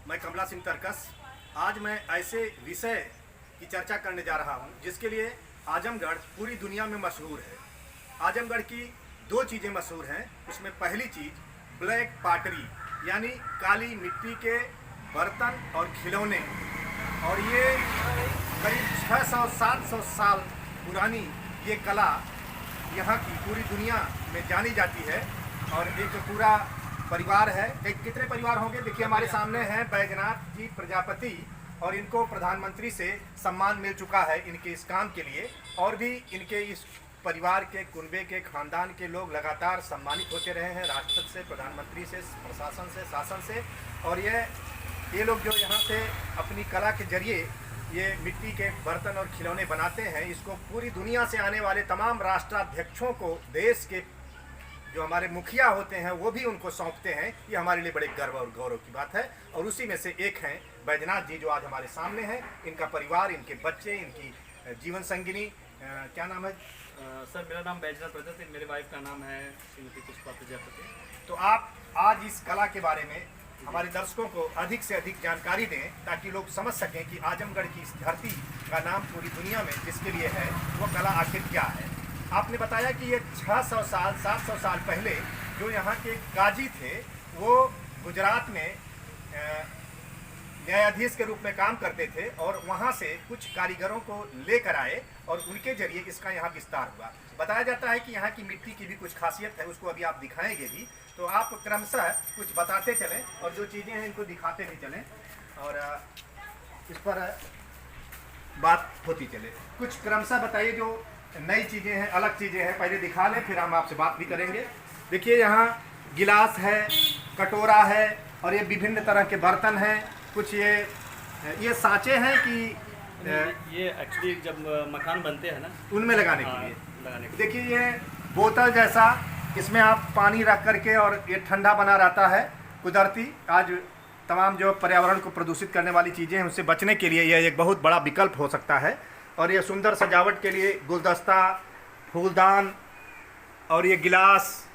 मैं कमला सिंह तरकस। आज मैं ऐसे विषय की चर्चा करने जा रहा हूं जिसके लिए आजमगढ़ पूरी दुनिया में मशहूर है। आजमगढ़ की दो चीज़ें मशहूर हैं। उसमें पहली चीज़ ब्लैक पॉटरी यानी काली मिट्टी के बर्तन और खिलौने, और ये करीब 600-700 साल पुरानी ये कला यहाँ की पूरी दुनिया में जानी जाती है। और एक पूरा परिवार है। कितने परिवार होंगे? देखिए हमारे सामने हैं बैजनाथ जी प्रजापति, और इनको प्रधानमंत्री से सम्मान मिल चुका है इनके इस काम के लिए। और भी इनके इस परिवार के कुनबे के खानदान के लोग लगातार सम्मानित होते रहे हैं, राष्ट्रपति से, प्रधानमंत्री से, प्रशासन से, शासन से। और ये लोग जो यहाँ से अपनी कला के जरिए ये मिट्टी के बर्तन और खिलौने बनाते हैं, इसको पूरी दुनिया से आने वाले तमाम राष्ट्राध्यक्षों को, देश के जो हमारे मुखिया होते हैं वो भी उनको सौंपते हैं। ये हमारे लिए बड़े गर्व और गौरव की बात है। और उसी में से एक हैं बैजनाथ जी जो आज हमारे सामने हैं। इनका परिवार, इनके बच्चे, इनकी जीवन संगिनी, क्या नाम है? सर मेरा नाम बैजनाथ प्रजापति, मेरे वाइफ का नाम है श्रीमती पुष्पा प्रजापति। तो आप आज इस कला के बारे में हमारे दर्शकों को अधिक से अधिक जानकारी दें ताकि लोग समझ सकें कि आजमगढ़ की इस धरती का नाम पूरी दुनिया में जिसके लिए है वो कला आखिर क्या है। आपने बताया कि ये 600 साल 700 साल पहले जो यहाँ के काजी थे वो गुजरात में न्यायाधीश के रूप में काम करते थे, और वहाँ से कुछ कारीगरों को लेकर आए और उनके जरिए इसका यहाँ विस्तार हुआ। बताया जाता है कि यहाँ की मिट्टी की भी कुछ खासियत है, उसको अभी आप दिखाएंगे भी। तो आप क्रमशः कुछ बताते चलें और जो चीज़ें हैं इनको दिखाते भी चलें, और इस पर बात होती चले। कुछ क्रमशः बताइए जो नई चीज़ें हैं, अलग चीज़ें हैं, पहले दिखा लें फिर हम आपसे बात भी करेंगे। देखिए यहाँ गिलास है, कटोरा है, और ये विभिन्न तरह के बर्तन हैं। कुछ ये सांचे हैं कि ये एक्चुअली जब मकान बनते हैं ना उनमें लगाने के हाँ, लिए लगाने के लिए। देखिए ये बोतल जैसा, इसमें आप पानी रख करके, और ये ठंडा बना रहता है कुदरती। आज तमाम जो पर्यावरण को प्रदूषित करने वाली चीज़ें हैं उससे बचने के लिए यह एक बहुत बड़ा विकल्प हो सकता है। और ये सुंदर सजावट के लिए गुलदस्ता, फूलदान, और ये गिलास,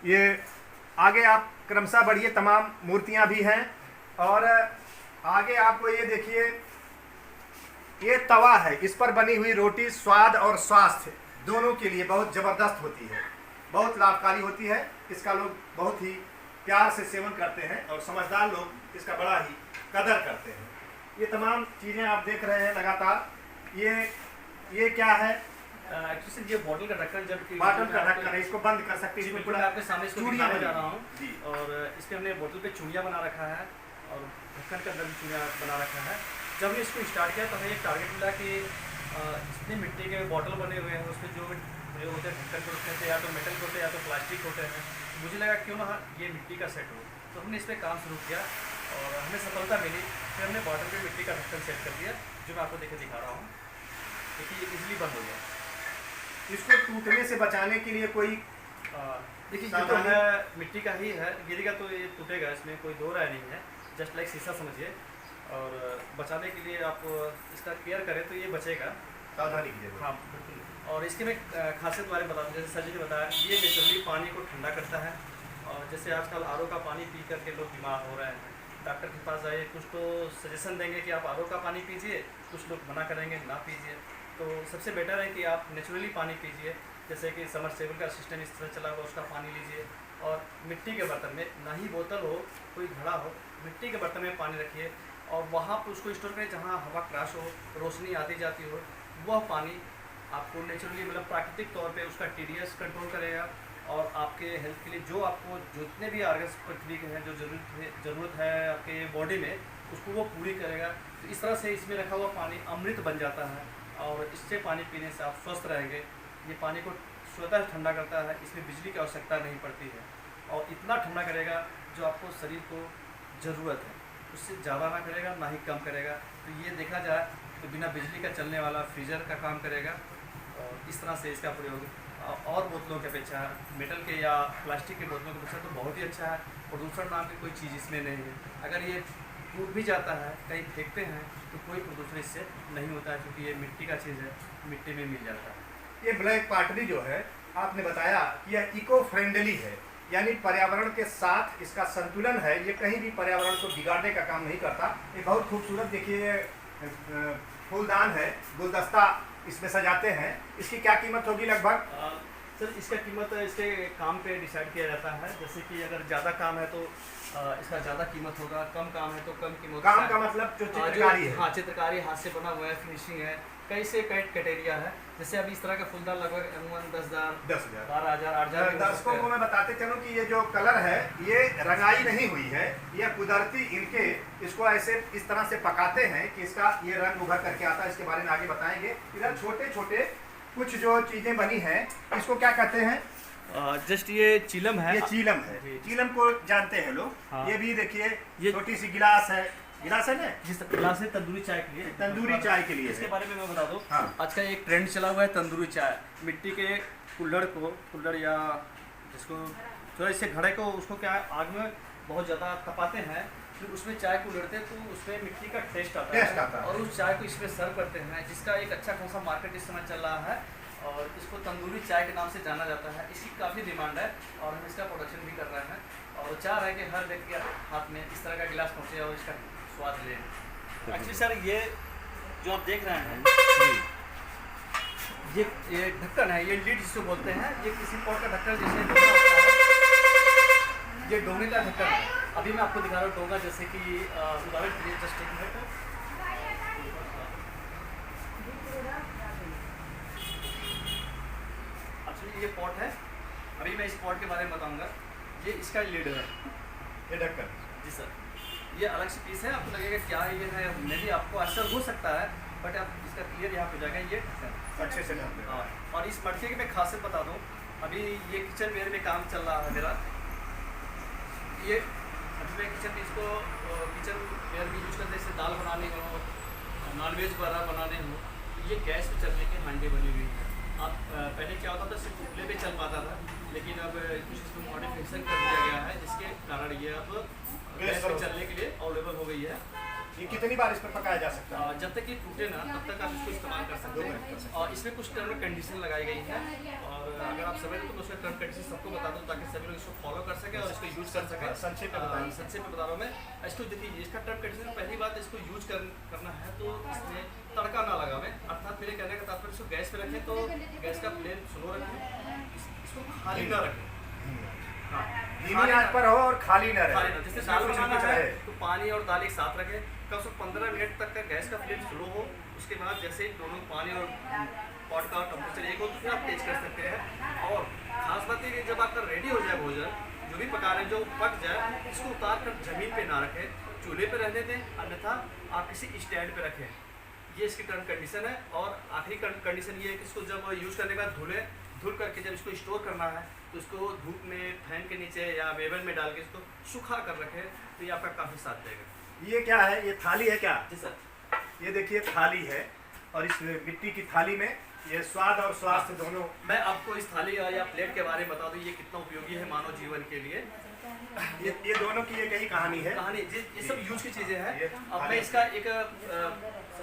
ये आगे आप क्रमशः बढ़िए, तमाम मूर्तियां भी हैं। और आगे आपको ये देखिए, ये तवा है, इस पर बनी हुई रोटी स्वाद और स्वास्थ्य दोनों के लिए बहुत ज़बरदस्त होती है, बहुत लाभकारी होती है। इसका लोग बहुत ही प्यार से सेवन करते हैं और समझदार लोग इसका बड़ा ही कदर करते हैं। ये तमाम चीज़ें आप देख रहे हैं लगातार। ये क्या है? एक्चुअली ये बॉटल का ढक्कन, जब बॉटल का ढक्कन है, इसको बंद कर सकते हैं। मैं आपके सामने इसको चूड़ियाँ दिखाने जा बनी। रहा हूँ। और इसके हमने बोतल पे चूड़ियाँ बना रखा है और ढक्कन के अंदर भी चूड़ियाँ बना रखा है। जब हमने इसको स्टार्ट किया तो हमें एक टारगेट मिला कि जितने मिट्टी के बॉटल बने हुए हैं उसमें जो होते हैं ढक्कन के होते हैं, या तो मेटल के होते हैं या तो प्लास्टिक होते हैं। मुझे लगा क्यों ना ये मिट्टी का सेट हो, तो हमने इस पर काम शुरू किया और हमें सफलता मिली। फिर हमने बॉटल पे मिट्टी का ढक्कन सेट कर दिया, जो मैं आपको दिखा रहा हूँ। देखिए ये इजीली बंद हो गया। इसको टूटने से बचाने के लिए कोई देखिए ये तो है मिट्टी का ही है, गिरेगा तो ये टूटेगा, इसमें कोई दो राय नहीं है। जस्ट लाइक शीशा समझिए। और बचाने के लिए आप इसका केयर करें तो ये बचेगा, सावधानी कीजिए। हाँ बिल्कुल। और इसके मैं खासियत बारे में बता दूँ, जैसे सर जी ने बताया, ये नेचुरली पानी को ठंडा करता है। और जैसे आजकल आरओ का पानी पी करके लोग बीमार हो रहे हैं, डॉक्टर के पास आइए, कुछ तो सजेशन देंगे कि आप आरओ का पानी पीजिए, कुछ लोग मना करेंगे ना पीजिए। तो सबसे बेटर है कि आप नेचुरली पानी पीजिए, जैसे कि समरसेबल का सिस्टम इस तरह चला हुआ, उसका पानी लीजिए। और मिट्टी के बर्तन में, ना ही बोतल हो, कोई घड़ा हो, मिट्टी के बर्तन में पानी रखिए और वहाँ पर उसको स्टोर करें जहाँ हवा क्रॉस हो, रोशनी आती जाती हो। वह पानी आपको नेचुरली, मतलब प्राकृतिक तौर पे उसका TDS कंट्रोल करेगा। और आपके हेल्थ के लिए जो आपको जितने भी ऑर्गन्स पृथ्वी के हैं, जो ज़रूरत है आपके बॉडी में, उसको वो पूरी करेगा। तो इस तरह से इसमें रखा हुआ पानी अमृत बन जाता है, और इससे पानी पीने से आप स्वस्थ रहेंगे। ये पानी को स्वतः ठंडा करता है, इसमें बिजली की आवश्यकता नहीं पड़ती है, और इतना ठंडा करेगा जो आपको शरीर को ज़रूरत है, उससे ज़्यादा ना करेगा ना ही कम करेगा। तो ये देखा जाए तो बिना बिजली का चलने वाला फ्रीजर का काम करेगा। और इस तरह से इसका प्रयोग और बोतलों के अपेक्षा, मेटल के या प्लास्टिक के बोतलों के अपेक्षा तो बहुत ही अच्छा है। प्रदूषण नाम की कोई चीज़ इसमें नहीं है। अगर ये टूट भी जाता है, कहीं फेंकते हैं तो कोई प्रदूषण इससे नहीं होता है, क्योंकि ये मिट्टी का चीज़ है, मिट्टी में मिल जाता है। ये ब्लैक पॉटरी जो है, आपने बताया कि यह इको फ्रेंडली है, यानी पर्यावरण के साथ इसका संतुलन है, ये कहीं भी पर्यावरण को बिगाड़ने का काम नहीं करता। ये बहुत खूबसूरत देखिए फूलदान है, गुलदस्ता इसमें सजाते हैं। इसकी क्या कीमत होगी लगभग? सर इसका कीमत इसके काम पे डिसाइड किया जाता है। जैसे कि अगर ज़्यादा काम है तो इसका ज़्यादा कीमत होगा, कम काम है तो कम कीमत। काम का मतलब जो चित्रकारी है? हाँ, चित्रकारी हाथ से बना हुआ है, फिनिशिंग है, कई से कई कैटेरिया है। जैसे अभी इस तरह का फूलदान लगभग M1 10,000 12,000 8,000। दर्शकों को मैं बताते चलूं कि ये जो कलर है ये रंगाई नहीं हुई है, ये कुदरती इनके इसको ऐसे इस तरह से पकाते हैं कि इसका ये रंग उभर करके आता है। इसके बारे में आगे बताएंगे। इधर छोटे छोटे कुछ जो चीजें बनी हैं इसको क्या कहते हैं? जस्ट ये चीलम है। ये चीलम है, चीलम को जानते हैं लोग। हाँ। ये भी देखिए ये छोटी सी गिलास है, गिलास है ना, जिस गिलास है तंदूरी चाय के लिए। तंदूरी चाय के लिए। इसके बारे में मैं बता दूं, हाँ। आज का एक ट्रेंड चला हुआ है तंदूरी चाय। मिट्टी के कुल्हड़ या जिसको थोड़ा इससे घड़े को उसको क्या है आग में बहुत ज़्यादा तपाते हैं, फिर उसमें चाय को उलटते हैं तो उसमें मिट्टी का टेस्ट आता है और उस चाय को इसमें सर्व करते हैं, जिसका एक अच्छा खासा मार्केट इस समय चल रहा है और इसको तंदूरी चाय के नाम से जाना जाता है। इसकी काफ़ी डिमांड है और हम इसका प्रोडक्शन भी कर रहे हैं और चाह रहे हैं कि हर व्यक्ति के हाथ में इस तरह का गिलास पहुँचे और इसका स्वाद लें। एक्चुअली सर ये जो आप देख रहे हैं ये ढक्कन है, ये लीड जिसको बोलते हैं। ये किसी पॉट का ढक्कन जैसे डोंगा होता है, ये डोंगे का ढक्कन है। अभी मैं आपको दिखा रहा हूँ डोंगा, जैसे कि उदाहरण के लिए जस्ट एक मिनट। एक्चुअली ये पॉट है, अभी मैं इस पॉट के बारे में बताऊंगा। ये इसका लीड है, ये ढक्कन। जी सर, ये अलग से पीस है। आपको लगेगा क्या ये है, मे भी आपको असर हो सकता है, बट आप इसका क्लियर यहाँ पे जाएगा। ये अच्छे से ढकते हैं। हाँ, और इस मटके की मैं खासियत बता दूँ। अभी ये किचन वेयर में काम चल रहा है मेरा। ये अभी मैं किचन में इसको किचन वेयर में यूज करते, जैसे दाल बनाने हो, नॉनवेज वगैरह बनाने हो, ये गैस पे चलने की हांडी बनी हुई है। आप पहले क्या होता था, सिर्फ उपले पे चल पाता था, लेकिन अब कुछ इसमें मॉडिफिकेशन कर दिया गया है, जिसके कारण ये अब गैस पे चलने के लिए अवेलेबल हो गई है। ये कितनी बार इस पर पकाया जा सकता है? जब तक ये टूटे ना तब तक आप इसको इस्तेमाल कर सकते हैं। और इसमें कुछ टर्म कंडीशन लगाई गई है और अगर आप समझ तो उसका टर्म कंडीशन सबको बता दूं ताकि सभी लोग इसको फॉलो कर सकें और इसको यूज कर सकें। संक्षेप में बताइए। संक्षेप में बता रहा हूँ मैं। इसको देखिए, इसका टर्म कंडीशन पहली बात इसको यूज करना है तो इसमें तड़का ना लगावें, अर्थात मेरे कहने का तात्पर्य इसको गैस पे रखें तो गैस का फ्लेम स्लो रखें, इसको खाली ना रखें। हाँ, धीमी आंच पर हो और खाली न रहे। जैसे दाल बनाना है तो पानी और दाल एक साथ रखें, कम से कम 15 मिनट तक का गैस का फ्लेम स्लो हो। उसके बाद जैसे दोनों पानी और पॉट का टेम्परेचर एक हो तो फिर आप तेज कर सकते हैं। और खास बात ये कि जब आपका रेडी हो जाए भोजन, जो भी पका रहे हैं, जो पक जाए, इसको उतार कर जमीन पे ना रखें, चूल्हे पे रहने दें, अन्यथा आप किसी स्टैंड पे रखें। ये इसकी टर्म कंडीशन है। और आखिरी कंडीशन ये है कि इसको जब यूज़ करने के बाद धुल करके जब इसको स्टोर करना है तो इसको धूप में फैन के नीचे या वेवन में डाल के इसको सुखा कर रखें, तो ये आपका काफ़ी साथ देगा। ये क्या है? ये थाली है क्या? जी सर, ये देखिए थाली है और इस मिट्टी की थाली में ये स्वाद और स्वास्थ्य दोनों। मैं आपको इस थाली या प्लेट के बारे में बता दूं, ये कितना उपयोगी है मानव जीवन के लिए। ये दोनों की एक ही कहानी है। ये सब यूज की चीज़ें हैं। ये अब मैं इसका एक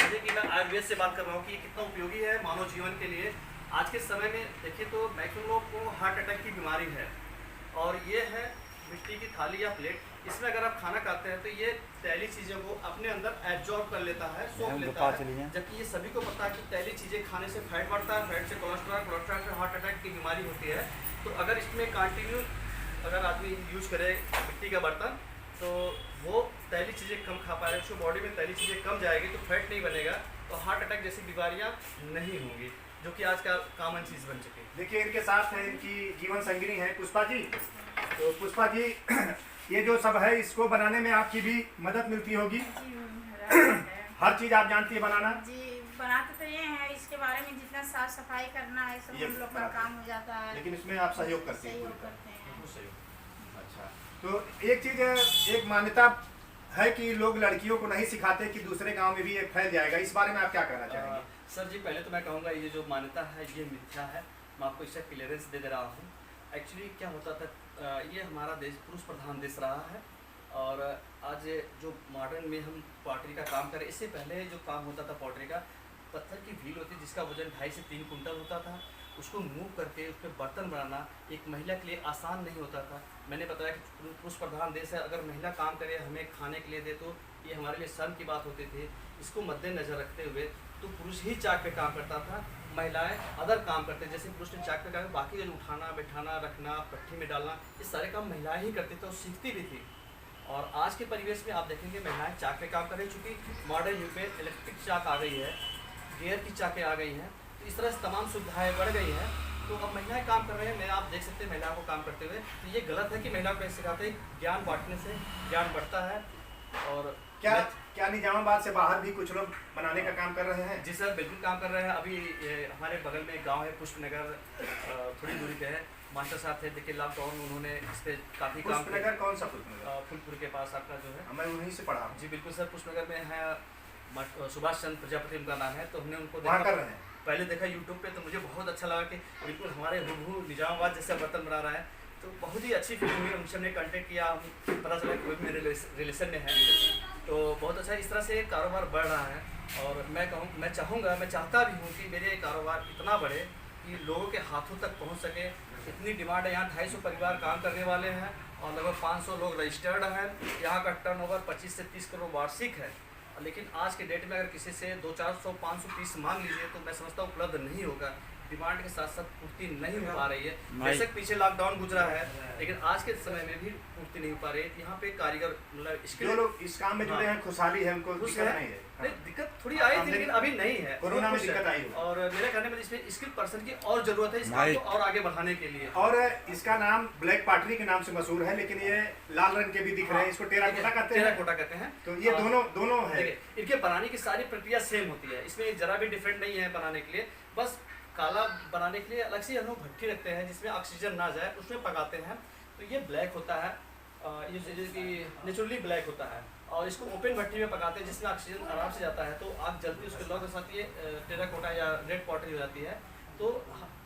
समझिए कि मैं आयुर्वेद से बात कर रहा हूँ कि ये कितना उपयोगी है मानव जीवन के लिए। आज के समय में देखिए तो मैक्सिमम लोग को हार्ट अटैक की बीमारी है और ये है मिट्टी की थाली या प्लेट। इसमें अगर आप खाना खाते हैं तो ये तैली चीज़ों को अपने अंदर एब्जॉर्ब कर लेता है, सोख लेता है। जबकि ये सभी को पता है कि तैली चीज़ें खाने से फैट बढ़ता है, फैट से कोलेस्ट्रॉल, कोलेस्ट्रॉल से हार्ट अटैक की बीमारी होती है। तो अगर इसमें कंटिन्यू अगर आदमी यूज करे मिट्टी का बर्तन तो वो तैली चीज़ें कम खा पाएगा, उसको बॉडी में तैली चीज़ें कम जाएगी तो फैट नहीं बनेगा, तो हार्ट अटैक जैसी बीमारियाँ नहीं होंगी, जो कि आजकल कॉमन चीज़ बन चुकी है। देखिए इनके साथ है इनकी जीवन संगिनी है पुष्पा जी। तो पुष्पा जी ये जो सब है इसको बनाने में आपकी भी मदद मिलती होगी। हर चीज़ आप जानती है बनाना? जी बनाते तो ये हैं, इसके बारे में जितना साफ सफाई करना है सब ये हम लोग का काम हो जाता है। लेकिन इसमें आप सहयोग करते हैं? सहयोग करते हैं। अच्छा, तो एक चीज़ एक मान्यता है कि लोग लड़कियों को नहीं सिखाते कि दूसरे गांव में भी ये फैल जाएगा, इस बारे में आप क्या कहना चाहेंगे? सर जी, पहले तो मैं कहूँगा ये जो मान्यता है ये मिथ्या है। मैं आपको इसका क्लियरेंस दे रहा हूँ। एक्चुअली क्या होता था, ये हमारा देश पुरुष प्रधान देश रहा है और आज जो मॉडर्न में हम पॉटरी का काम करें, इससे पहले जो काम होता था पॉटरी का, पत्थर की व्हील होती जिसका वजन 2.5 से 3 कुंटल होता था उसको मूव करके उस पर बर्तन बनाना एक महिला के लिए आसान नहीं होता था। मैंने बताया कि पुरुष प्रधान देश है, अगर महिला काम करे, हमें खाने के लिए दे, तो ये हमारे लिए शर्म की बात होती थी। इसको मद्देनज़र रखते हुए तो पुरुष ही चाक पे काम करता था, महिलाएं अदर काम करते, जैसे पुरुष ने चाक पे काम, बाकी जो उठाना बैठाना रखना पट्टी में डालना, ये सारे काम महिलाएं ही करती थी और सीखती भी थी। और आज के परिवेश में आप देखेंगे महिलाएं चाक पे काम कर रही हैं, चूँकि मॉडर्न युग में इलेक्ट्रिक चाक आ गई है, गियर की चाकें आ गई हैं, तो इस तरह से तमाम सुविधाएं बढ़ गई हैं। तो अब महिलाएं काम कर रहे हैं, मैं आप देख सकते हैं महिलाओं को काम करते हुए। तो ये गलत है कि महिलाओं को सिखाते हैं। ज्ञान बांटने से ज्ञान बढ़ता है। और क्या निजामाबाद से बाहर भी कुछ लोग बनाने का काम कर रहे हैं? जी सर, बिल्कुल काम कर रहे हैं। अभी हमारे बगल में एक गांव है पुष्पनगर, थोड़ी दूरी पे है। मास्टर साहब थे, देखिए लॉकडाउन उन्होंने इस पर काफ़ी काम किया। पुष्पनगर कौन सा पुष्पनगर? फुलपुर के पास आपका जो है। मैं उन्हीं से पढ़ा हूँ। जी बिल्कुल सर, पुष्पनगर में है, सुभाष चंद्र प्रजापति उनका नाम है। तो हमने उनको वहाँ कर रहे हैं। पहले देखा यूट्यूब पे, तो मुझे बहुत अच्छा लगा कि बिल्कुल हमारे हूबहू निजामाबाद जैसा बर्तन बना रहा है। तो बहुत ही अच्छी फीलिंग हुई। उनसे हमने कांटेक्ट किया, पता चला कि वो भी मेरे रिलेशन में है। तो बहुत अच्छा, इस तरह से कारोबार बढ़ रहा है। और मैं चाहता भी हूँ कि मेरे कारोबार इतना बढ़े कि लोगों के हाथों तक पहुँच सके। इतनी डिमांड है, यहाँ 250 परिवार काम करने वाले हैं और लगभग 500 लोग रजिस्टर्ड हैं। यहाँ का टर्नओवर 25 से 30 करोड़ वार्षिक है। लेकिन आज के डेट में अगर किसी से 200-400-500 पीस मांग लीजिए तो मैं समझता हूँ उपलब्ध नहीं होगा। डिमांड के साथ साथ पूर्ति नहीं हो पा रही है। बेशक पीछे लॉकडाउन गुजरा है, लेकिन आज के समय में भी पूर्ति नहीं हो पा रही है। यहाँ पे कारीगर मतलब जो लोग इस काम में जुड़े हैं खुशहाली है, उनको खुश दिक्कत है। नहीं है। नहीं, दिक्कत थोड़ी आई थी, लेकिन अभी नहीं है। कोरोना में खुश है। दिक्कत आई होगी। और मेरे कहने में इसमें स्किल पर्सन की और जरूरत है इस काम को और आगे बढ़ाने के लिए। और इसका नाम ब्लैक पॉटरी के नाम से मशहूर है, लेकिन ये लाल रंग के भी दिख रहे हैं। इसको टेराकोटा कहते हैं। टेराकोटा कहते हैं। तो ये दोनों है। इनके बनाने की सारी प्रक्रिया सेम होती है, इसमें जरा भी डिफरेंट नहीं है बनाने के लिए। बस काला बनाने के लिए अलग से हम लोग भट्टी रखते हैं जिसमें ऑक्सीजन ना जाए, उसमें पकाते हैं। तो ये ब्लैक होता है, ये जैसे कि नेचुरली ब्लैक होता है। और इसको ओपन भट्टी में पकाते हैं जिसमें ऑक्सीजन आराम से जाता है, तो आग जल्दी उसके लौ के साथ ये टेराकोटा या रेड पॉटरी हो जाती है। तो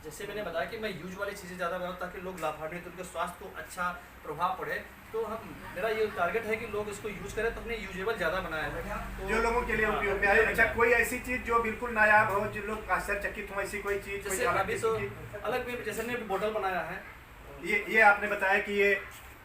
जैसे मैंने बताया कि मैं यूज वाली चीज़ें ज़्यादा बनाऊँ ताकि लोग लाभान्वित, उनके स्वास्थ्य को अच्छा प्रभाव पड़े। तो मेरा ये टारगेट है कि लोग इसको यूज करें, तो हमने यूजेबल ज़्यादा बनाया है तो जो लोगों के लिए उपयोग में आए। अच्छा, कोई ऐसी चीज़ जो बिल्कुल नायाब हो, जो लोग आश्चर्यचकित हो, ऐसी कोई चीज़? जैसे अभी तो अलग भी, जैसे हमने बोतल बनाया है। ये आपने बताया कि ये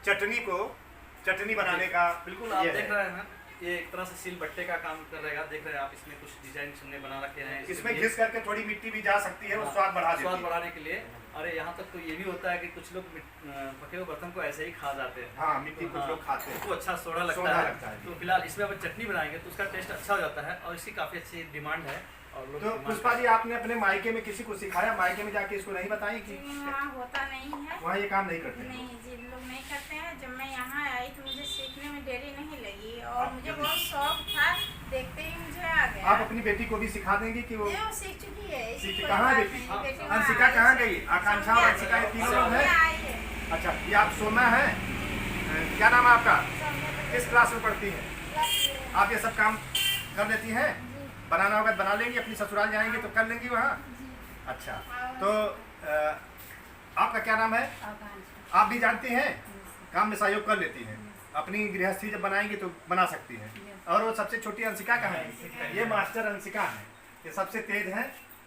चटनी बनाने का बिल्कुल आप देख रहे हैं, ये एक तरह से सील बट्टे का काम कर रहेगा। देख रहे हैं आप, इसमें कुछ डिजाइन हमने बना रखे हैं। इसमें घिस करके थोड़ी मिट्टी भी जा सकती है, वो स्वाद बढ़ाने के लिए। अरे यहाँ तक तो ये भी होता है कि कुछ लोग पके हुए बर्तन को ऐसे ही खा जाते हैं। हाँ, मिट्टी कुछ लोग खाते हैं, तो अच्छा सोडा लगता है। तो फिलहाल इसमें अपन चटनी बनाएंगे तो उसका टेस्ट अच्छा हो जाता है और इसकी काफ़ी अच्छी डिमांड है। तो पुष्पा जी, आपने अपने मायके में किसी को सिखाया? मायके में जाके इसको नहीं बताई कि वहाँ होता नहीं है, वहाँ ये काम नहीं करते? नहीं जी, लोग नहीं करते हैं। जब मैं यहाँ आई तो मुझे सीखने में देरी नहीं लगी और मुझे बहुत शौक था, देखते ही मुझे आ गया। आप अपनी बेटी को भी सिखा देंगे कि वो सीख चुकी है? कहाँ है बेटी? अंशिका कहाँ गई? आकांक्षा और अंशिका, ये तीनों लोग हैं। अच्छा, ये आप सोना है, क्या नाम है आपका? किस क्लास में पढ़ती हैं? आप ये सब काम कर लेती हैं? बनाना होगा बना लेंगी, अपनी ससुराल जाएंगे तो कर लेंगी वहाँ? अच्छा, तो आपका क्या नाम है? आप भी जानती हैं, काम में सहयोग कर लेती हैं, अपनी गृहस्थी जब बनाएंगी तो बना सकती हैं। और वो सबसे छोटी अंशिका कहाँ है? ये मास्टर अंशिका है, ये सबसे तेज है।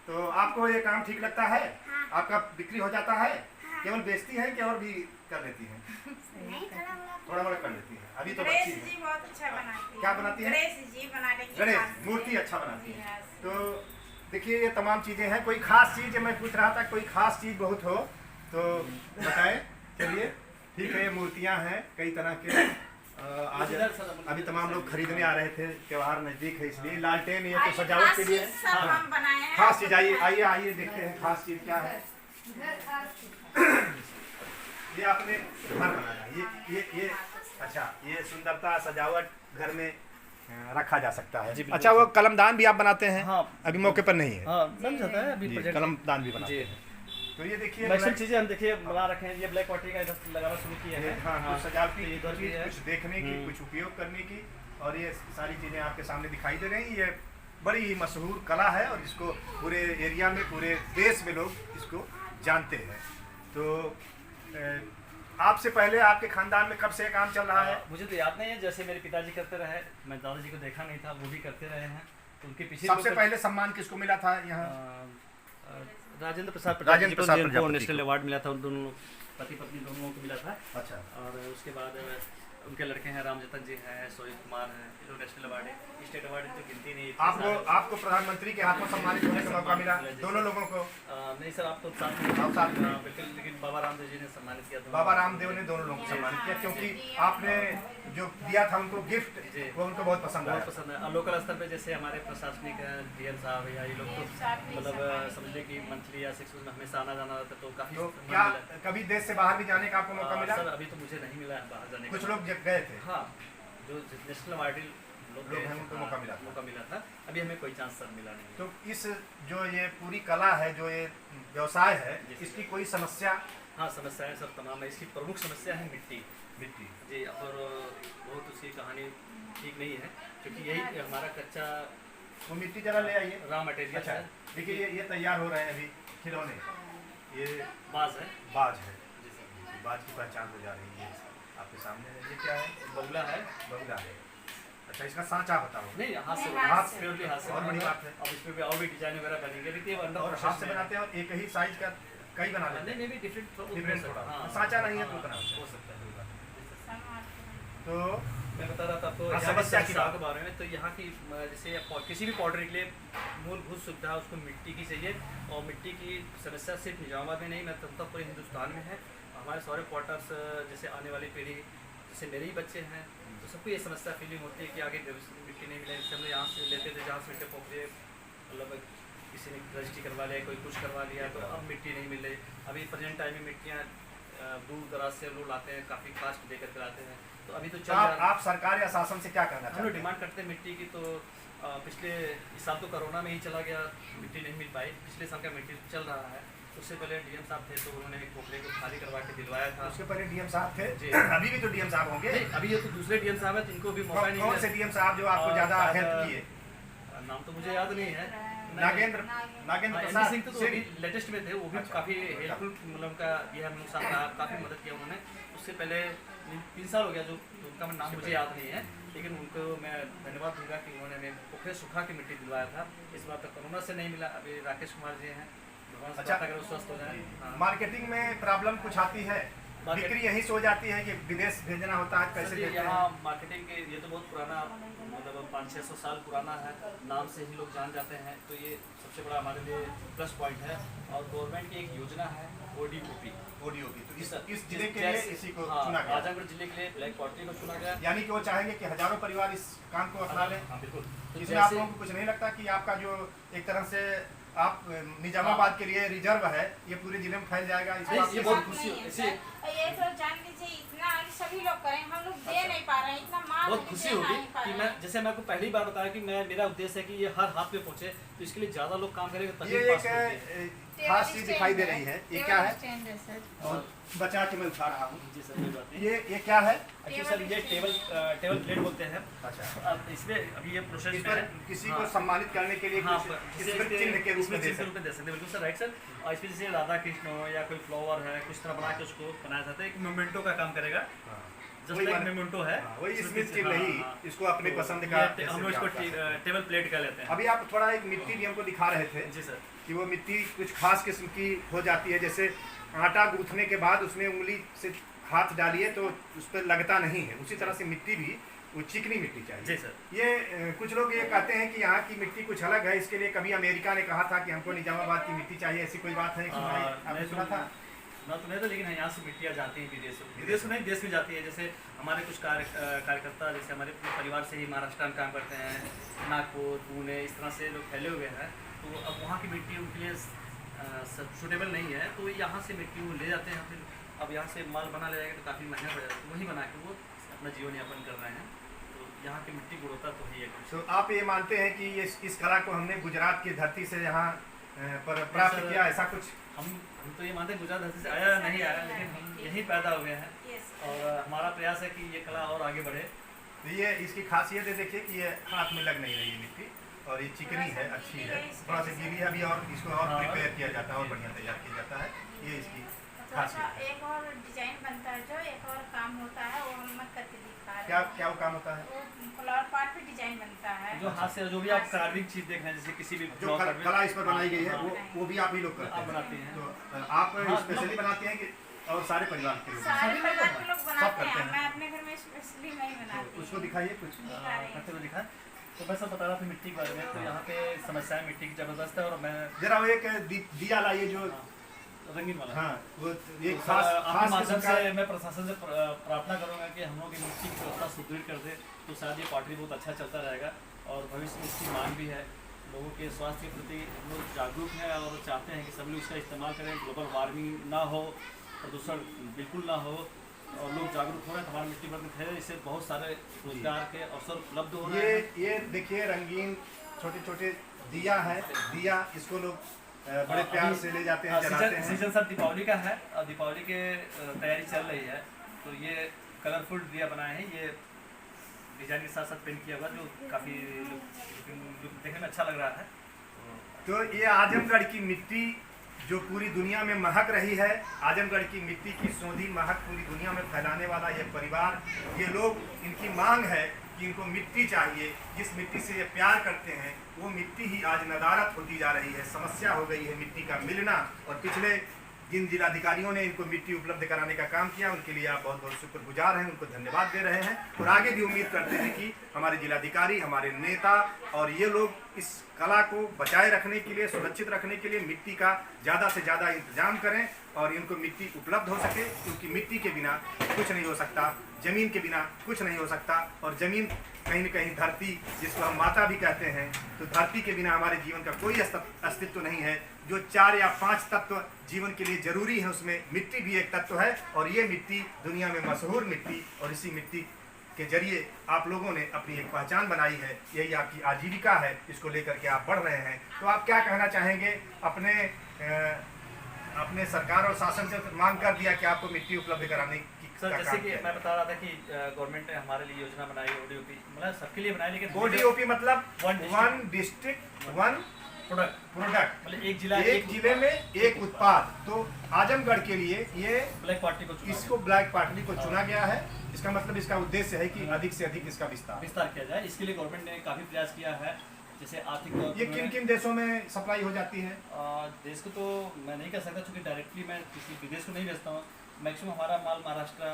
तो आपको ये काम ठीक लगता है? आपका बिक्री हो जाता है? केवल बेचती है कि और भी कर लेती हैं? थोड़ा मोड़ा कर लेती है, अभी तो बच्ची है। बहुत अच्छा बनाती है। क्या बनाती है? गणेश मूर्ति अच्छा बनाती है। तो देखिए, ये तमाम चीज़ें हैं। कोई खास चीज़ मैं पूछ रहा था, कोई खास चीज़ बहुत हो तो बताएं। चलिए ठीक है, ये मूर्तियाँ हैं कई तरह के। आज अभी तमाम लोग खरीदने आ रहे थे, त्योहार नज़दीक है इसलिए। लालटेन ये तो सजावट के लिए खास चीज़। आइए देखते हैं खास चीज़ क्या है। ये आपने घर बनाया, ये अच्छा, ये सुंदरता सजावट घर में रखा जा सकता है। अच्छा, वो कलमदान भी आप बनाते हैं? हाँ, अभी मौके पर नहीं है। हाँ, बन जाता है अभी जी, कलमदान भी बनाते हैं। तो ये देखिए मैक्सिमम चीजें हम देखिए बना रखे हैं। ये ब्लैक पॉटरी का इधर लगाना शुरू किया है। हाँ, कुछ सजावटी इधर भी है, कुछ देखने की, कुछ उपयोग करने की, और ये सारी चीज़ें आपके सामने दिखाई दे रही हैं। ये बड़ी ही मशहूर कला है और इसको पूरे एरिया में, पूरे देश में लोग इसको जानते हैं। तो आपसे पहले आपके खानदान में कब से काम चल रहा है? मुझे तो याद नहीं है, जैसे मेरे पिताजी करते रहे, मैं दादाजी को देखा नहीं था, वो भी करते रहे हैं। तो उनके पीछे सबसे पहले सम्मान किसको मिला था यहाँ? राजेंद्र प्रसाद राजेंद्र प्रसाद जिनको प्रजापति नेशनल को। अवार्ड मिला था, उन दोनों पति पत्नी दोनों को मिला था। अच्छा। और उसके बाद उनके लड़के हैं, रामजतन जी हैं, सोहित कुमार हैं, ये लोग नेशनल अवार्ड है, स्टेट अवार्ड तो गिनती नहीं है। आपको प्रधानमंत्री के हाथों सम्मानित होने का मौका मिला, दोनों लोगों को? नहीं सर, आप तो साथ में आप साथ में। बिल्कुल, लेकिन बाबा रामदेव जी ने सम्मानित किया। बाबा रामदेव ने दोनों लोगों को सम्मानित किया, क्योंकि आपने जो दिया था उनको गिफ्ट, जी। वो उनको बहुत पसंद आया। बहुत पसंद है। और लोकल स्तर पे जैसे हमारे प्रशासनिक डीएम साहब या ये लोग तो मतलब समझ लें कि मंथली या 6 मंथ में हमेशा आना जाना रहता है, तो काफ़ी तो क्या कभी देश से बाहर भी जाने का आपको मौका मिला? सर अभी तो मुझे नहीं मिला है बाहर जाने का। कुछ लोग गए थे। हाँ, जो नेशनल अवार्डी लोग हैं उनको मौका मिला था। अभी हमें कोई चांस सर मिला नहीं। तो इस जो ये पूरी कला है, जो ये व्यवसाय है, इसकी कोई समस्या? हाँ, समस्याएं सब तमाम है। इसकी प्रमुख समस्या है मिट्टी जी। और बहुत उसकी कहानी ठीक नहीं है, क्योंकि यही हमारा कच्चा वो मिट्टी जरा ले आइए, रॉ मटेरियल अच्छा है। देखिए ये तैयार हो रहे हैं अभी खिलौने, ये बाज है बाज है, जी सर। बाज की पहचान हो जा रही है आपके सामने। ये क्या है? बगुला है। बगुला है। अच्छा, इसका सांचा बताओ। नहीं, हाथ से हाथ से। प्योरली हाथ से। और बड़ी बात है। अब इसमें भी और भी डिजाइन वगैरह बनेंगे, लेकिन ये अंडर और प्रोसेस हाथ से में है। बनाते हैं और एक ही साइज का कई बना लेते हैं। नहीं, भी डिफरेंट डिफरेंट थोड़ा, हाँ, सांचा नहीं है तो हाँ, उतना हो सकता है। तो मैं बता रहा था आपको हाँ, यहाँ समस्या की की बात। के बारे में। तो यहाँ की जैसे किसी भी पॉटरी के लिए मूलभूत सुविधा उसको मिट्टी की चाहिए, और मिट्टी की समस्या सिर्फ निजामाबाद में नहीं, मैं समझता पूरे हिंदुस्तान में है। हमारे सारे पॉटर्स जैसे आने वाली पीढ़ी, जैसे मेरे ही बच्चे हैं, तो सबको ये समस्या फीलिंग होती है कि आगे मिट्टी नहीं मिले। जैसे हम यहाँ से लेते थे, जहाँ से मिट्टी पोखरे मतलब किसी ने रजिस्ट्री करवा लिया, कोई कुछ करवा लिया, तो अब मिट्टी नहीं मिले। अभी प्रेजेंट टाइम में मिट्टियाँ दूर दराज से लोग लाते हैं, काफ़ी कास्ट दे करके लाते हैं। तो अभी तो चल रहा है। आप सरकार या शासन से क्या कहना हम लोग चाहते हैं? डिमांड करते हैं मिट्टी की। तो पिछले इस साल तो कोरोना में ही चला गया, मिट्टी नहीं मिल पाई। पिछले साल का मिट्टी चल रहा है। उससे पहले डीएम साहब थे, तो उन्होंने एक पोखरे को खाली करवा के दिलवाया था। उसके पहले डीएम साहब थे जी। अभी भी तो डीएम साहब होंगे। नहीं, अभी ये तो दूसरे डीएम साहब है, तो इनको भी मौका नहीं कौन मिला। से डीएम साहब जो आपको ज्यादा हेल्प किए? नाम तो मुझे याद नहीं है। नागेंद्र एमपी प्रसाद सिंह तो अभी लेटेस्ट में थे, वो भी अच्छा। काफ़ी हेल्पफुल मतलब का ये हम लोग साथ काफ़ी मदद किया उन्होंने। उससे पहले 3 साल हो गया, जो उनका नाम मुझे याद नहीं है, लेकिन उनको मैं धन्यवाद दूंगा कि उन्होंने हमें पोखरे सुखा के मिट्टी दिलवाया था। इस बार तक कोरोना से नहीं मिला। अभी राकेश कुमार जी हैं, भगवान से अच्छा। प्रार्थना करें वो स्वस्थ हो जाए। हाँ। मार्केटिंग में प्रॉब्लम कुछ आती है? बिक्री यहीं से हो जाती है कि विदेश भेजना होता है? कैसे सर जी, भेजते यहाँ हैं? मार्केटिंग के ये तो बहुत पुराना मतलब 500-600 साल पुराना है, नाम से ही लोग जान जाते हैं। तो ये सबसे बड़ा हमारे लिए प्लस पॉइंट है। और गवर्नमेंट की एक योजना है ODOP। तो जी सर। इस जिले के लिए इसी को चुना गया, आजमगढ़ जिले के लिए ब्लैक पॉटरी को चुना गया। यानी कि वो चाहेंगे कि हजारों परिवार इस काम को अपना लें। हाँ, बिल्कुल। तो इसमें आप जैसे- लोगों को कुछ नहीं लगता कि आपका जो एक तरह से आप निजामाबाद के लिए रिजर्व है, ये पूरे जिले में फैल जाएगा? इस नहीं, बात ये की- बहुत खुशी नहीं है इसी- सर। ये तो जान लीजिए इतना सभी लोग करें, हम लोग दे नहीं पा रहे हैं, इतना माल बहुत भी खुशी दे होगी नहीं पा कि रहे मैं हैं। जैसे मैं आपको पहली बार बताया कि मेरा उद्देश्य है कि ये हर हाथ में पहुंचे। तो इसके लिए ज़्यादा लोग काम करेंगे तभी ये पास होंगे। खास चीज दिखाई दे रही है। ये क्या है? स्टैंड है सर। और बचा के मैं उठा रहा हूँ। जी सर, कोई बात नहीं। ये क्या है? एक्चुअली सर ये टेबल प्लेट बोलते हैं। अच्छा, अब इसमें अभी ये प्रोसेस इस में पर है। किसी हाँ। को सम्मानित करने के लिए हाँ, कुछ जिसे स्मृति चिन्ह के रूप में दे के रूप में दे सकते हैं। बिल्कुल सर, राइट सर। और इसमें जैसे राधा कृष्ण हो या कोई फ्लावर है, कुछ तरह बना के उसको बनाया जाता है। एक मोमेंटो का काम करेगा, जस्ट वही लाइक माने- मोमेंटो है। वही स्मृति स्मृति चिन्ह, चिन्ह ही, हाँ, हाँ। इसको अपनी तो पसंद का ये हम लोग इसको टेबल प्लेट कह लेते हैं। अभी आप थोड़ा एक मिट्टी भी हमको दिखा रहे थे जी सर। कि वो मिट्टी कुछ खास किस्म की हो जाती है, जैसे आटा गूंथने के बाद उसमें उंगली से हाथ डालिए तो उस पर लगता नहीं है, उसी तरह से मिट्टी भी वो चिकनी मिट्टी चाहिए। जी सर। ये कुछ लोग ये कहते हैं कि यहाँ की मिट्टी कुछ अलग है, इसके लिए कभी अमेरिका ने कहा था कि हमको निजामाबाद की मिट्टी चाहिए, ऐसी कोई बात है कि भाई आपने सुना था? ना तो नहीं था, लेकिन यहाँ से मिट्टियाँ जाती हैं विदेश में नहीं, देश में जाती है। जैसे हमारे कुछ कार्यकर्ता जैसे हमारे पूरे परिवार से ही महाराष्ट्र में काम करते हैं, नागपुर, पुणे, इस तरह से लोग फैले हुए हैं। तो अब वहाँ की मिट्टी उनके लिए सूटेबल नहीं है, तो यहाँ से मिट्टी वो ले जाते हैं। फिर अब यहाँ से माल बना ले जाएगा तो काफ़ी महंगा पड़ जाएगा, तो वही बना के वो अपना जीवन यापन कर रहे हैं। तो यहाँ की मिट्टी गुणवत्ता तो ही है। तो आप ये मानते हैं कि ये इस कला को हमने गुजरात की धरती से यहाँ पर प्राप्त सर, किया, ऐसा कुछ? हम तो ये मानते हैं गुजरात धरती से आया नहीं आया, लेकिन हम यहीं पैदा हुए हैं। Yes, और हमारा प्रयास है कि ये कला और आगे बढ़े। तो ये इसकी खासियत है, देखिए कि ये हाथ में लग नहीं रही है मिट्टी, और ये चिकनी है, अच्छी है, थोड़ा सा गीली है अभी, और इसको और हाँ। प्रिपेयर किया जाता है और बढ़िया तैयार किया जाता है। ये इसकी थोड़ा सा एक और डिजाइन बनता है, जो एक और काम होता है वो हम मत करके दिखा रहे क्या हैं। क्या वो काम होता है? वो फ्लावर पॉट पे डिजाइन बनता है, जो हाथ से जो भी आप कार्विंग चीज देख रहे हैं, जैसे किसी भी जो कला इस पर बनाई गई है हाँ, वो भी आप ही लोग करते आप हैं? बनाते हैं। तो आप हाँ, स्पेशली बनाते हैं कि और सारे परिवार के लोग? सारे परिवार के लोग बनाते करते हैं, हैं। मैं अपने घर में स्पेशली नहीं बनाती तो उसको हूँ। दिखाइए कुछ। दिखा रही करते हूँ। हुए दिखा। तो मैं सब बता रहा था मिट्टी के बारे में। तो यहाँ पे समस्याएं मिट्टी की जबरदस्त है, और मैं जरा वो एक दिया लाइए जो, रंगीन वाला। हाँ वो एक तो खास आपके खास माध्यम किस्म का। से मैं प्रशासन से प्रार्थना करूंगा कि हम लोग की मिट्टी की व्यवस्था सुदृढ़ कर दे, तो शायद ये पार्टी बहुत अच्छा चलता रहेगा, और भविष्य में इसकी मांग भी है। लोगों के स्वास्थ्य के प्रति हम लोग जागरूक हैं और चाहते हैं कि सब लोग इसका इस्तेमाल करें, ग्लोबल वार्मिंग ना हो, प्रदूषण बिल्कुल ना हो, और लोग जागरूक हो रहे हैं। हमारी मिट्टी बर्तन है, इससे बहुत सारे रोजगार के अवसर उपलब्ध हो रहे हैं। ये देखिए रंगीन छोटे छोटे दिया है, दिया इसको लोग बड़े प्यार से ले जाते हैं, जलाते हैं। सीजन सर दीपावली का है, और दीपावली के तैयारी चल रही है। तो ये कलरफुल दिया बनाए हैं, ये डिजाइन के साथ साथ पेंट किया हुआ, जो काफ़ी देखने में अच्छा लग रहा है। तो ये आजमगढ़ की मिट्टी जो पूरी दुनिया में महक रही है, आजमगढ़ की मिट्टी की सौंधी महक पूरी दुनिया में फैलाने वाला ये परिवार, ये लोग, इनकी मांग है कि इनको मिट्टी चाहिए। जिस मिट्टी से ये प्यार करते हैं वो मिट्टी ही आज नदारत होती जा रही है, समस्या हो गई है मिट्टी का मिलना। और पिछले जिन जिलाधिकारियों ने इनको मिट्टी उपलब्ध कराने का काम किया, उनके लिए आप बहुत बहुत शुक्रगुजार हैं, उनको धन्यवाद दे रहे हैं। और आगे भी उम्मीद करते हैं कि हमारे जिलाधिकारी, हमारे नेता और ये लोग इस कला को बचाए रखने के लिए, सुरक्षित रखने के लिए मिट्टी का ज़्यादा से ज़्यादा इंतजाम करें और इनको मिट्टी उपलब्ध हो सके, क्योंकि मिट्टी के बिना कुछ नहीं हो सकता, ज़मीन के बिना कुछ नहीं हो सकता। और ज़मीन कहीं न कहीं धरती, जिसको हम माता भी कहते हैं, तो धरती के बिना हमारे जीवन का कोई अस्तित्व नहीं है। जो 4 या 5 तत्व जीवन के लिए जरूरी है, उसमें मिट्टी भी एक तत्व है। और ये मिट्टी दुनिया में मशहूर मिट्टी, और इसी मिट्टी के जरिए आप लोगों ने अपनी एक पहचान बनाई है, यही आपकी आजीविका है, इसको लेकर के आप बढ़ रहे हैं। तो आप क्या कहना चाहेंगे? अपने सरकार और शासन से मांग कर दिया कि आपको मिट्टी उपलब्ध कराने की सर, का जैसे काम कि किया। मैं बता रहा था कि गवर्नमेंट ने हमारे लिए योजना बनाई, ओडीओपी, मतलब सबके लिए बनाई, लेकिन ODOP मतलब One one district one product, product, मतलब एक जिला एक जिले में एक उत्पाद। तो आजमगढ़ के लिए ये ब्लैक पार्टी को चुना इसको ब्लैक पार्टी को चुना गया है। इसका मतलब, इसका उद्देश्य है कि अधिक से अधिक इसका विस्तार किया जाए। इसके लिए गवर्नमेंट ने काफ़ी प्रयास किया है। जैसे आर्थिक तौर ये पर किन किन देशों में सप्लाई हो जाती है? देश को तो मैं नहीं कह सकता, क्योंकि डायरेक्टली मैं किसी विदेश को नहीं भेजता हूँ। मैक्सिमम हमारा माल महाराष्ट्र,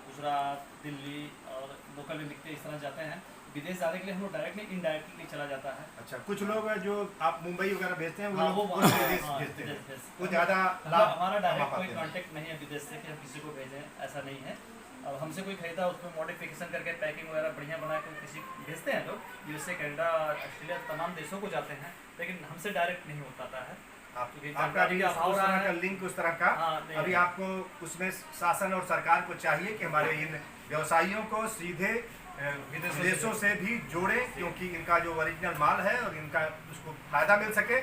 गुजरात, दिल्ली और लोकल में बिकते इस तरह जाते हैं। विदेश जाने के लिए हम लोग डायरेक्टली इनडायरेक्टली चला जाता है। अच्छा, कुछ लोग जो आप मुंबई वगैरह भेजते हैं हाँ, वो वो विदेश हाँ, भेजते हैं, विदेश। वो ज़्यादा हमारा लाभ डायरेक्ट कोई पाते हैं। कांटेक्ट नहीं है विदेश से कि हम किसी को भेजें, ऐसा नहीं है। अब हमसे कोई खरीदा, उसमें मॉडिफिकेशन करके पैकिंग वगैरह बढ़िया बना के किसी भेजते हैं लोग। यूएसए, कनाडा, ऑस्ट्रेलिया, तमाम देशों को जाते हैं, लेकिन हमसे डायरेक्ट नहीं हो पाता है। आपका भी उस तरह का लिंक, उस तरह का हाँ, अभी आपको उसमें शासन और सरकार को चाहिए कि हमारे इन व्यवसायियों को सीधे विदेशों से भी जोड़े, क्योंकि इनका जो ओरिजिनल माल है और इनका उसको फायदा मिल सके।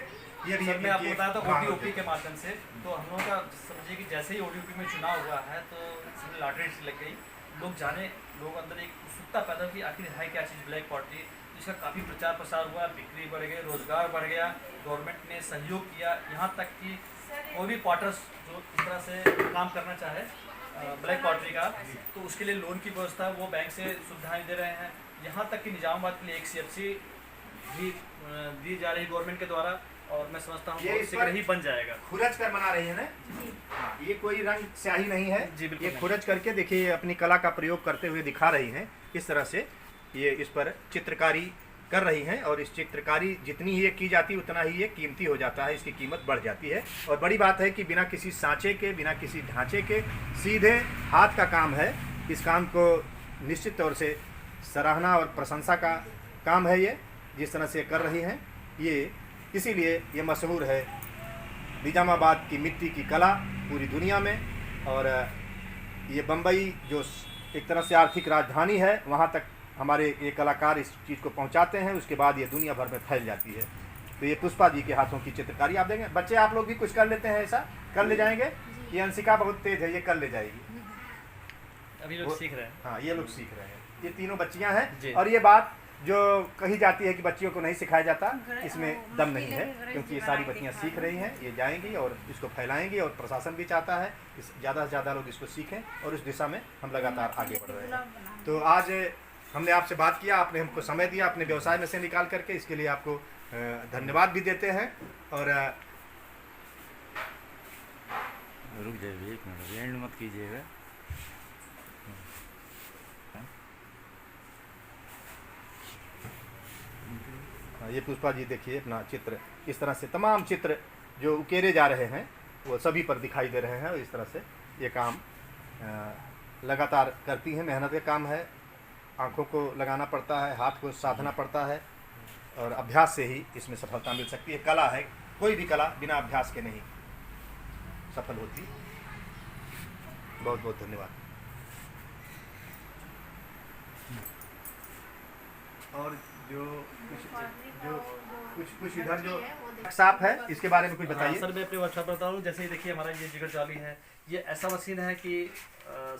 ये भी सर, मैं आपको बताया था मांग ओडीओपी होती के माध्यम से। तो हम लोगों का समझिए कि जैसे ही ओडीओपी में चुनाव हुआ है, तो इसमें लॉटरी लग गई। लोग जाने, लोग अंदर एक उत्सुकता पैदा हुई, आखिर है क्या चीज़ ब्लैक पार्टी। इसका काफ़ी प्रचार प्रसार हुआ, बिक्री बढ़ गई, रोजगार बढ़ गया, गवर्नमेंट ने सहयोग किया। यहाँ तक कि कोई भी पार्टर्स जो इस तरह से काम करना चाहे ब्लैक पॉटरी का, तो उसके लिए लोन की व्यवस्था वो बैंक से सुविधाएं दे रहे हैं। यहाँ तक कि निजामाबाद के लिए एक CFC भी दी जा रही है गवर्नमेंट के द्वारा, और मैं समझता हूँ ये बहुत इस शीघ्र पर ही बन जाएगा। खुरच कर बना रही है ना? हाँ, ये कोई रंग स्याही नहीं है जी, बिल्कुल ये नहीं। खुरच करके देखिए, ये अपनी कला का प्रयोग करते हुए दिखा रही हैं। इस तरह से ये इस पर चित्रकारी कर रही हैं, और इस चित्रकारी जितनी ही ये की जाती है उतना ही ये कीमती हो जाता है, इसकी कीमत बढ़ जाती है। और बड़ी बात है कि बिना किसी सांचे के, बिना किसी ढांचे के, सीधे हाथ का काम है। इस काम को निश्चित तौर से सराहना और प्रशंसा का काम है। ये जिस तरह से कर रही हैं, ये इसीलिए ये मशहूर है निजामाबाद की मिट्टी की कला पूरी दुनिया में। और ये बम्बई जो एक तरह से आर्थिक राजधानी है, वहाँ तक हमारे ये कलाकार इस चीज़ को पहुँचाते हैं। उसके बाद ये दुनिया भर में फैल जाती है। तो ये पुष्पा जी के हाथों की चित्रकारी आप देंगे। बच्चे आप लोग भी कुछ कर लेते हैं, ऐसा कर ले जाएंगे? ये अंशिका बहुत तेज है, ये कर ले जाएगी। अभी लोग सीख रहे हैं। हाँ, ये लोग सीख रहे हैं। ये तीनों बच्चियां हैं। जी। और ये बात जो कही जाती है कि बच्चियों को नहीं सिखाया जाता, इसमें दम नहीं है, क्योंकि ये सारी बच्चियाँ सीख रही हैं, ये जाएंगी और इसको फैलाएंगी, और प्रशासन भी चाहता है इस ज़्यादा से ज़्यादा लोग इसको सीखें, और उस दिशा में हम लगातार आगे बढ़ रहे हैं। तो आज हमने आपसे बात किया, आपने हमको समय दिया अपने व्यवसाय में से निकाल करके, इसके लिए आपको धन्यवाद भी देते हैं। और रुक जाइए एक मिनट, एंड मत कीजिएगा। ये पुष्पा जी देखिए अपना चित्र, इस तरह से तमाम चित्र जो उकेरे जा रहे हैं वो सभी पर दिखाई दे रहे हैं। और इस तरह से ये काम लगातार करती हैं, मेहनत का काम है, आँखों को लगाना पड़ता है, हाथ को साधना पड़ता है, और अभ्यास से ही इसमें सफलता मिल सकती है। कला है, कोई भी कला बिना अभ्यास के नहीं सफल होती। बहुत बहुत धन्यवाद। और जो कुछ इधर जो साफ है, इसके बारे में कुछ बताइए। सर मैं अपने वर्कशॉप बता रहा हूँ। जैसे ही देखिए हमारा ये जिगर जाली है, ये ऐसा मशीन है कि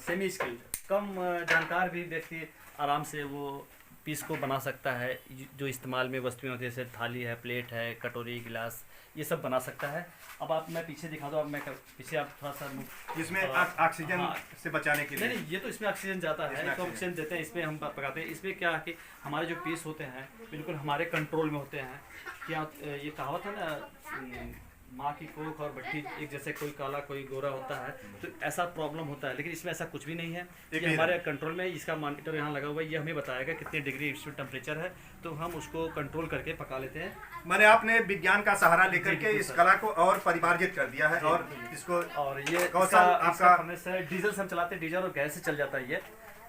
सेमी स्किल्ड, कम जानकार भी व्यक्ति आराम से वो पीस को बना सकता है। जो इस्तेमाल में वस्तुएं होती है, जैसे थाली है, प्लेट है, कटोरी, गिलास, ये सब बना सकता है। अब आप मैं पीछे दिखा दो, अब मैं पीछे आप थोड़ा सा इसमें ऑक्सीजन से बचाने के लिए नहीं, ये तो इसमें ऑक्सीजन जाता है, इसको ऑक्सीजन देते हैं, इसमें हम पकाते हैं। इसमें क्या है कि हमारे जो पीस होते हैं बिल्कुल हमारे कंट्रोल में होते हैं। क्या ये कहावत है ना, माँ की कोख और भट्टी एक जैसे, कोई काला कोई गोरा होता है, तो ऐसा प्रॉब्लम होता है। लेकिन इसमें ऐसा कुछ भी नहीं है, ये हमारे कंट्रोल में। इसका मॉनिटर यहाँ लगा हुआ है, ये हमें बताएगा कितने डिग्री इसमें टेम्परेचर है, तो हम उसको कंट्रोल करके पका लेते हैं। मैंने आपने विज्ञान का सहारा लेकर के इस कला को और परिमार्जित कर दिया है। और इसको और ये कौशल आपका फर्नेस है, डीजल से हम चलाते हैं, डीजल और गैस से चल जाता है ये,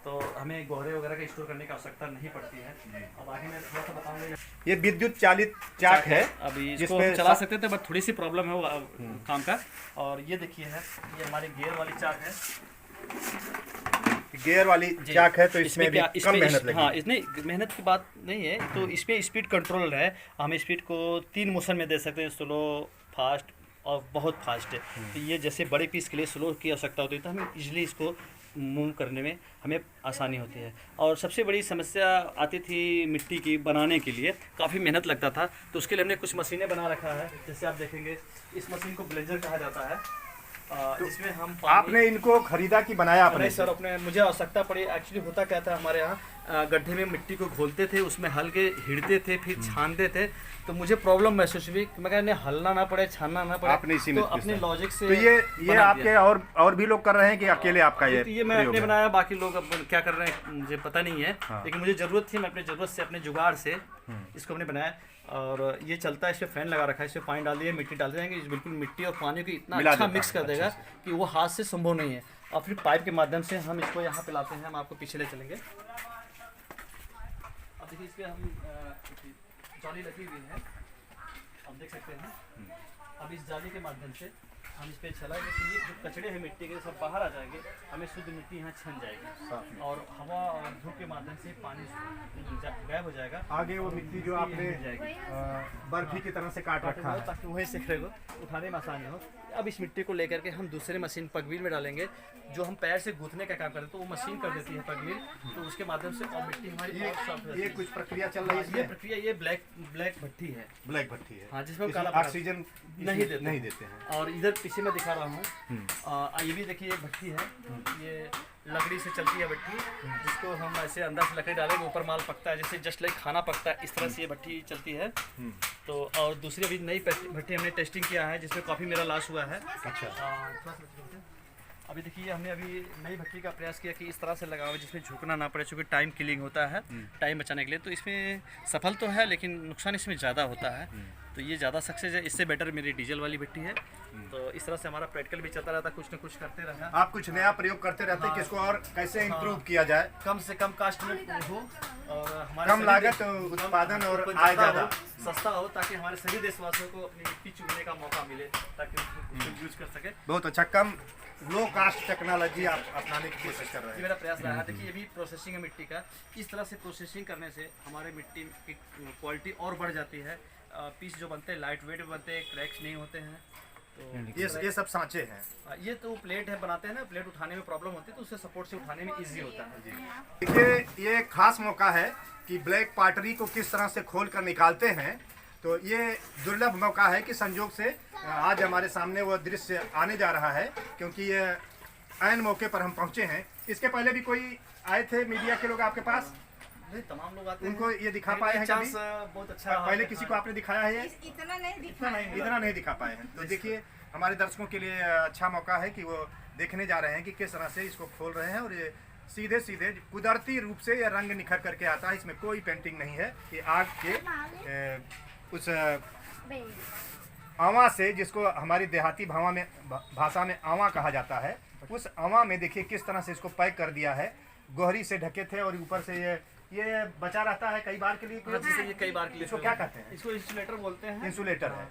तो हमें गोहरे वगैरह का स्टोर करने की आवश्यकता नहीं पड़ती है। अब आगे मैं थोड़ा सा बताऊंगा। ये विद्युत चालित चाक है, अभी इसको जिसमें हम चला सकते थे, बट थोड़ी सी प्रॉब्लम है वो काम का। और ये देखिए है, ये हमारी गियर वाली चाक है, गियर वाली चाक है, तो इसमें भी कम मेहनत लगेगी। हाँ, इसमें मेहनत की बात नहीं है, तो इसमें स्पीड कंट्रोल है। हम स्पीड को 3 मोशन में दे सकते हैं, स्लो, फास्ट और बहुत फास्ट है। तो ये जैसे बड़े पीस के लिए स्लो की आवश्यकता होती है, तो हमें इजीली इसको मूव करने में हमें आसानी होती है। और सबसे बड़ी समस्या आती थी मिट्टी की बनाने के लिए, काफ़ी मेहनत लगता था, तो उसके लिए हमने कुछ मशीनें बना रखा है। जैसे आप देखेंगे, इस मशीन को ब्लेजर कहा जाता है, जिसमें हम आपने इनको खरीदा कि बनाया आपने? नहीं सर, अपने मुझे आवश्यकता पड़ी। एक्चुअली होता क्या था, हमारे यहाँ गड्ढे में मिट्टी को घोलते थे, उसमें हल के हिड़ते थे, फिर छानते थे, तो मुझे प्रॉब्लम महसूस हुई। मैं कहने हलना ना पड़े, छानना ना पड़े, आपने इसी में तो अपने लॉजिक से तो ये आपके और भी लोग कर रहे हैं कि अकेले आपका ये मैं अपने बनाया, बाकी लोग अब क्या कर रहे हैं मुझे पता नहीं है। लेकिन मुझे ज़रूरत थी, मैं अपने ज़रूरत से, अपने जुगाड़ से इसको हमने बनाया। और ये चलता है, इसमें फैन लगा रखा है, इसमें पानी डाल दिए, मिट्टी डाल देंगे, बिल्कुल मिट्टी और पानी को इतना अच्छा मिक्स कर देगा कि वो हाथ से संभव नहीं है। और फिर पाइप के माध्यम से हम इसको यहाँ पे लाते हैं। हम आपको पीछे ले चलेंगे। अब देखिए, इस पर हम जाली लगी हुई है, आप देख सकते हैं। अब इस जाली के माध्यम से हम इस पर चलाएंगे, तो ये जो कचड़े हैं मिट्टी के सब बाहर आ जाएंगे, हमें शुद्ध मिट्टी यहाँ छन जाएगी, और हवा और धूप के माध्यम से पानी गायब हो जाएगा। आगे वो मिट्टी जो आपने बर्फी की तरह से काट रखा है, ताकि वहीं से को उठाने में आसानी हो। अब इस मिट्टी को लेकर के हम दूसरे मशीन पगवील में डालेंगे, जो हम पैर से गूंथने का काम करते हैं, तो वो मशीन कर देती है पगवील, तो उसके माध्यम से और मिट्टी हमारी ये कुछ प्रक्रिया चल रही है। ये प्रक्रिया, ये ब्लैक भट्टी है, ब्लैक भट्टी है। हाँ, जिसमें काला ऑक्सीजन नहीं देते हैं। और इधर पीछे मैं दिखा रहा हूँ, ये भी देखिए, एक भट्टी है, ये लकड़ी से चलती है भट्टी, जिसको हम ऐसे अंदर से लकड़ी डालेंगे, ऊपर माल पकता है, जैसे जस्ट लाइक खाना पकता है, इस तरह से ये भट्टी चलती है। तो और दूसरी अभी नई भट्टी हमने टेस्टिंग किया है, जिसमें काफ़ी मेरा लॉस हुआ है। अच्छा, अभी देखिए, हमने अभी नई भट्टी का प्रयास किया कि इस तरह से लगा हुआ, जिसमें झुकना ना पड़े, चूँकि टाइम किलिंग होता है, टाइम बचाने के लिए। तो इसमें सफल तो है, लेकिन नुकसान इसमें ज़्यादा होता है, तो ये ज़्यादा सक्सेस है। इससे बेटर मेरी डीजल वाली भट्टी है। तो इस तरह से हमारा प्रैक्टिकल भी चलता रहता है, कुछ ना कुछ करते रहना। आप कुछ नया प्रयोग करते रहते हैं कि इसको और कैसे इम्प्रूव किया जाए, कम से कम कास्ट में हो, और हमारे कम लागत उत्पादन और आय ज़्यादा, सस्ता हो, ताकि हमारे सभी देशवासियों को अपनी मिट्टी चुनने का मौका मिले, ताकि उसको यूज कर सके। बहुत अच्छा, कम लो कास्ट टेक्नोलॉजी आप अपनाने की कोशिश कर रहे ये हैं। मेरा प्रयास रहा है। देखिए, ये भी प्रोसेसिंग है मिट्टी का। इस तरह से प्रोसेसिंग करने से हमारे मिट्टी की क्वालिटी और बढ़ जाती है। पीस जो बनते हैं लाइट वेट बनते हैं, क्रैक्स नहीं होते हैं। तो ये सब सांचे हैं। ये तो प्लेट है, बनाते हैं ना, प्लेट उठाने में प्रॉब्लम होती है, तो उससे सपोर्ट से उठाने में ईजी होता है। देखिए, ये एक खास मौका है कि ब्लैक पाटरी को किस तरह से खोल कर निकालते हैं। तो ये दुर्लभ मौका है कि संयोग से आज हमारे सामने वो दृश्य आने जा रहा है, क्योंकि ये ऐन मौके पर हम पहुंचे हैं। इसके पहले भी कोई आए थे मीडिया के लोग आपके पास, नहीं, तमाम लोग आते उनको ये दिखा पाए हैं चांस कभी? बहुत अच्छा पहले किसी को आपने दिखाया है? इतना नहीं दिखा है। इतना नहीं दिखा पाए हैं। तो देखिए हमारे दर्शकों के लिए अच्छा मौका है कि वो देखने जा रहे हैं कि किस तरह से इसको खोल रहे हैं। और ये सीधे सीधे कुदरती रूप से ये रंग निखर करके आता है, इसमें कोई पेंटिंग नहीं है। ये आग के उस आवा से, जिसको हमारी देहाती भाषा में आवा कहा जाता है, उस आवा में देखिए किस तरह से इसको पैक कर दिया है। गोहरी से ढके थे और ऊपर से ये बचा रहता है कई बार के लिए। जैसे ये कई बार के लिए इसको क्या कहते हैं? इसको इंसुलेटर बोलते हैं। इंसुलेटर है।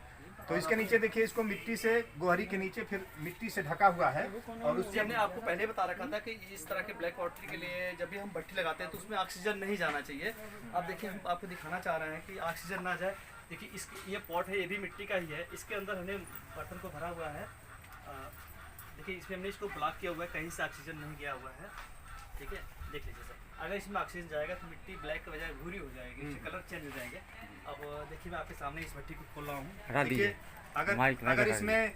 तो इसके नीचे देखिए, इसको मिट्टी से, गोहरी के नीचे फिर मिट्टी से ढका हुआ है। और उससे हमने आपको पहले बता रखा था कि इस तरह के ब्लैक पॉटरी के लिए जब भी हम भट्टी लगाते हैं तो उसमें ऑक्सीजन नहीं जाना चाहिए। अब देखिए हम आपको दिखाना चाह रहे हैं कि ऑक्सीजन ना जाए। देखिए इस ये पॉट है, ये भी मिट्टी का ही है। इसके अंदर हमने बर्तन को भरा हुआ है। देखिए इसमें हमने इसको ब्लॉक किया हुआ है, कहीं से ऑक्सीजन नहीं गया हुआ है। ठीक है, देख लीजिए सर, अगर इसमें ऑक्सीजन जाएगा तो मिट्टी ब्लैक के बजाय भूरी हो जाएगी, इसके कलर चेंज हो जाएंगे। अब देखिए मैं आपके सामने इस भट्टी को खोल रहा हूँ। हटा दीजिए। अगर इसमें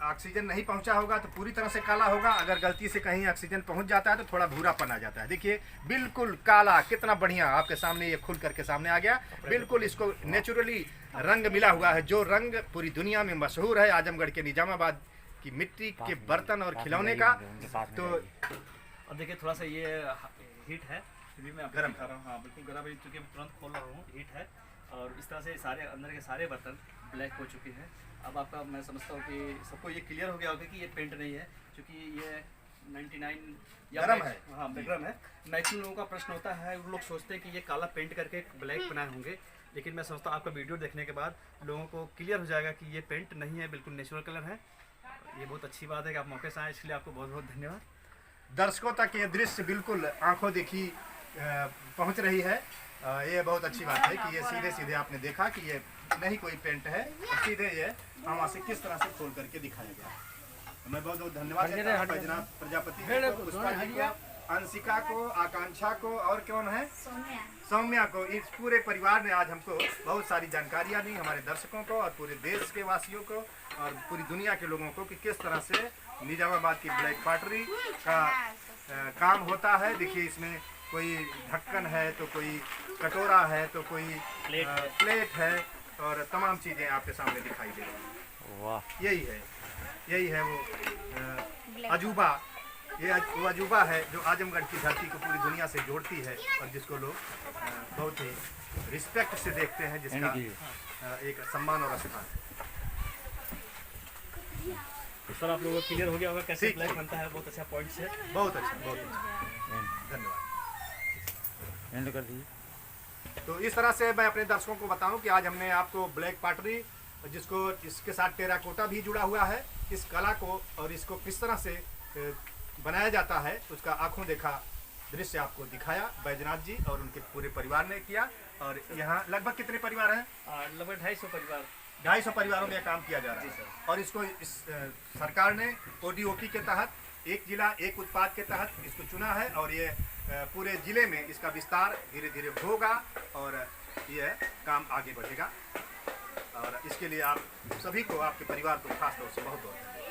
ऑक्सीजन नहीं पहुंचा होगा तो पूरी तरह से काला होगा। अगर गलती से कहीं ऑक्सीजन पहुंच जाता है तो थोड़ा भूरापन आ जाता है। देखिए बिल्कुल काला, कितना बढ़िया आपके सामने ये खुल करके सामने आ गया। बिल्कुल इसको नेचुरली रंग मिला हुआ है, जो रंग पूरी दुनिया में मशहूर है, आजमगढ़ के निजामाबाद की मिट्टी के बर्तन और खिलौने का। तो अब देखिए थोड़ा सा ये हीट है, फिर भी मैं आपको गरम दिखा रहा हूँ। हाँ बिल्कुल गर्म है, क्योंकि मैं तुरंत खोल रहा हूँ, हीट है। और इस तरह से सारे अंदर के सारे बर्तन ब्लैक हो चुके हैं। अब आपका मैं समझता हूँ कि सबको ये क्लियर हो गया होगा कि ये पेंट नहीं है, क्योंकि ये 99 या गरम है। हाँ गरम है। मैक्सिमम लोगों का प्रश्न होता है, वो लोग सोचते हैं कि ये काला पेंट करके ब्लैक बनाए होंगे, लेकिन मैं समझता हूँ आपका वीडियो देखने के बाद लोगों को क्लियर हो जाएगा कि ये पेंट नहीं है, बिल्कुल नेचुरल कलर है। ये बहुत अच्छी बात है कि आप मौके से आए, इसलिए आपको बहुत बहुत धन्यवाद। दर्शकों तक ये दृश्य बिल्कुल आंखों देखी पहुंच रही है। ये बहुत अच्छी बात है कि ये सीधे सीधे आपने देखा कि ये नहीं कोई पेंट है, और सीधे ये हवा से किस तरह से खोल करके दिखाया गया। तो मैं बहुत बहुत धन्यवाद देता हूं जनाब प्रजापति जी को, पुष्पा जी को, अंशिका को, आकांक्षा को, और कौन है, सौम्या को। इस पूरे परिवार ने आज हमको बहुत सारी जानकारियाँ दी, हमारे दर्शकों को और पूरे देश के वासियों को और पूरी दुनिया के लोगों को, कि किस तरह से निजामाबाद की ब्लैक पॉटरी का काम होता है। देखिए इसमें कोई ढक्कन है, तो कोई कटोरा है, तो कोई प्लेट है, और तमाम चीज़ें आपके सामने दिखाई दे रही हैं। वाह, यही है वो अजूबा। ये वो अजूबा है जो आजमगढ़ की धरती को पूरी दुनिया से जोड़ती है, और जिसको लोग बहुत ही रिस्पेक्ट से देखते हैं, जिसका एक सम्मान और स्थान है। सर आप लोगों को क्लियर हो गया होगा कैसे ब्लैक बनता है, बहुत अच्छा पॉइंट्स है। बहुत अच्छा, बहुत अच्छा, धन्यवाद। एंड कर दीजिए। तो इस तरह से मैं अपने दर्शकों को बताऊं कि आज हमने आपको ब्लैक पॉटरी, जिसको इसके साथ टेराकोटा भी जुड़ा हुआ है, इस कला को और इसको किस तरह से बनाया जाता है उसका आंखों देखा दृश्य आपको दिखाया बैजनाथ जी और उनके पूरे परिवार ने किया। और यहाँ लगभग कितने परिवार हैं? लगभग 250 परिवार, 250 परिवारों में यह काम किया जा रहा है। और इसको इस सरकार ने ODOP के तहत, एक जिला एक उत्पाद के तहत इसको चुना है, और ये पूरे ज़िले में इसका विस्तार धीरे धीरे होगा और यह काम आगे बढ़ेगा। और इसके लिए आप सभी को, आपके परिवार को खास तौर से बहुत बहुत